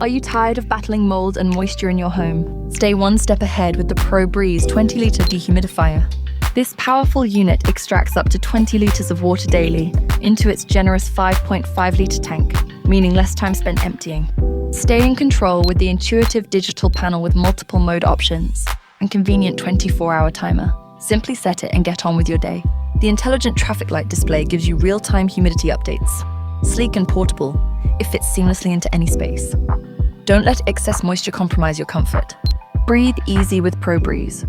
Are you tired of battling mold and moisture in your home? Stay one step ahead with the ProBreeze 20-liter dehumidifier. This powerful unit extracts up to 20 liters of water daily into its generous 5.5-liter tank, meaning less time spent emptying. Stay in control with the intuitive digital panel with multiple mode options and convenient 24-hour timer. Simply set it and get on with your day. The intelligent traffic light display gives you real-time humidity updates. Sleek and portable, it fits seamlessly into any space. Don't let excess moisture compromise your comfort. Breathe easy with ProBreeze.